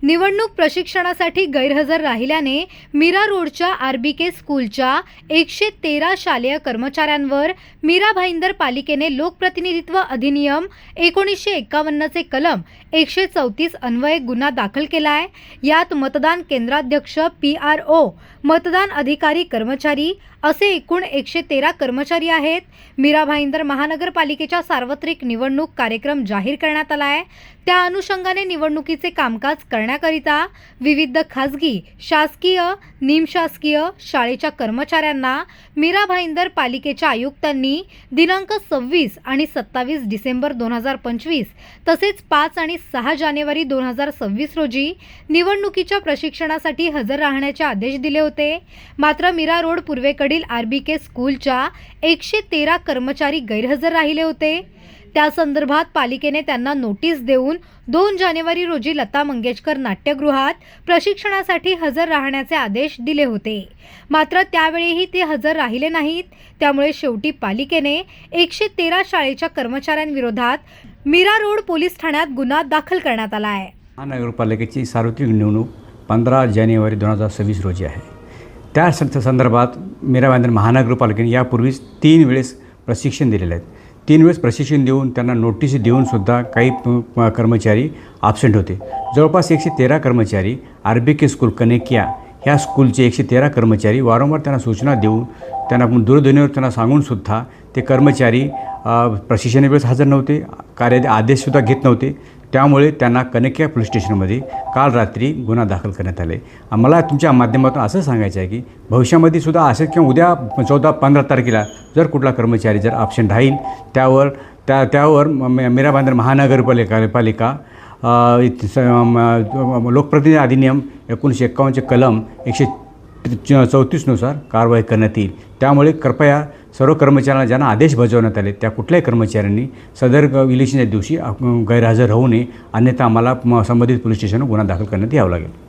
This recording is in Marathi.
निवडणूक प्रशिक्षणासाठी गैरहजर राहिल्याने मीरा रोडच्या आरबीके स्कूलच्या 113 शालेय कर्मचाऱ्यांवर मीरा भाईंदर पालिकेने लोकप्रतिनिधित्व अधिनियम 1951 चे कलम 134 अन्वये गुन्हा दाखल केला आहे। यात मतदान केंद्राध्यक्ष, PRO, मतदान अधिकारी कर्मचारी असे एकूण 113 कर्मचारी आहेत। मीरा भाईंदर महानगरपालिकेच्या सार्वत्रिक निवडणूक कार्यक्रम जाहीर करण्यात आला आहे। त्या अनुषंगाने निवडणुकीचे कामकाज करण्याकरिता विविध खासगी, शासकीय, निमशासकीय शाळेच्या कर्मचाऱ्यांना मीरा भाईंदर पालिकेच्या आयुक्तांनी दिनांक 26 आणि 27 डिसेंबर 2025 तसेच 5 आणि 6 जानेवारी 2026 रोजी निवडणुकीच्या प्रशिक्षणासाठी हजर राहण्याचे आदेश दिले होते। मात्र मीरा रोड पूर्वेकडील आरबीके स्कूलच्या 113 कर्मचारी गैरहजर राहिले होते। त्या संदर्भात पालिकेने त्यांना नोटीस देऊन 2 जानेवारी रोजी लता मंगेशकर नाट्यगृहात प्रशिक्षणासाठी हजर राहण्याचे आदेश दिले होते। मात्र त्यावेळीही ते हजर राहिले नाहीत। त्यामुळे शेवटी पालिकेने 113 शाळेच्या कर्मचाऱ्यांविरोधात मीरा रोड पोलीस ठाण्यात गुन्हा दाखल करण्यात आला आहे। महानगरपालिकेची सार्वत्रिक निवडणूक 15 जानेवारी 2026 रोजी आहे। त्या संदर्भात मीरा भाईंदर महानगरपालिकेने यापूर्वीच 3 वेळेस प्रशिक्षण दिलेले आहेत। 3 वेळेस प्रशिक्षण देऊन त्यांना नोटीस देऊनसुद्धा काही कर्मचारी ॲब्सेंट होते। जवळपास 113 कर्मचारी आरबीके स्कूल कनेकिया ह्या स्कूलचे 113 कर्मचारी वारंवार त्यांना सूचना देऊन त्यांना दूरध्वनीवर त्यांना सांगूनसुद्धा ते कर्मचारी प्रशिक्षणावेळेस हजर नव्हते, कार्यालय आदेशसुद्धा घेत नव्हते। त्यामुळे त्यांना कनेकिया पोलीस स्टेशनमध्ये काल रात्री गुन्हा दाखल करण्यात आले। मला तुमच्या माध्यमातून असं सांगायचं आहे की भविष्यामध्ये सुद्धा असेच किंवा उद्या 14-15 तारखेला जर कुठला कर्मचारी जर ॲब्सेंट राहील त्यावर मीरा भाईंदर महानगरपालिका लोकप्रतिनिधी अधिनियम 1951 चे कलम 134 नुसार कारवाई करण्यात येईल। त्यामुळे कृपया सर्व कर्मचाऱ्यांना ज्यांना आदेश बजावण्यात आले त्या कुठल्याही कर्मचाऱ्यांनी सदर इलेक्शनच्या दिवशी गैरहजर राहू नये, अन्यथा आम्हाला संबंधित पोलीस स्टेशनवर गुन्हा दाखल करण्यात यावं लागेल।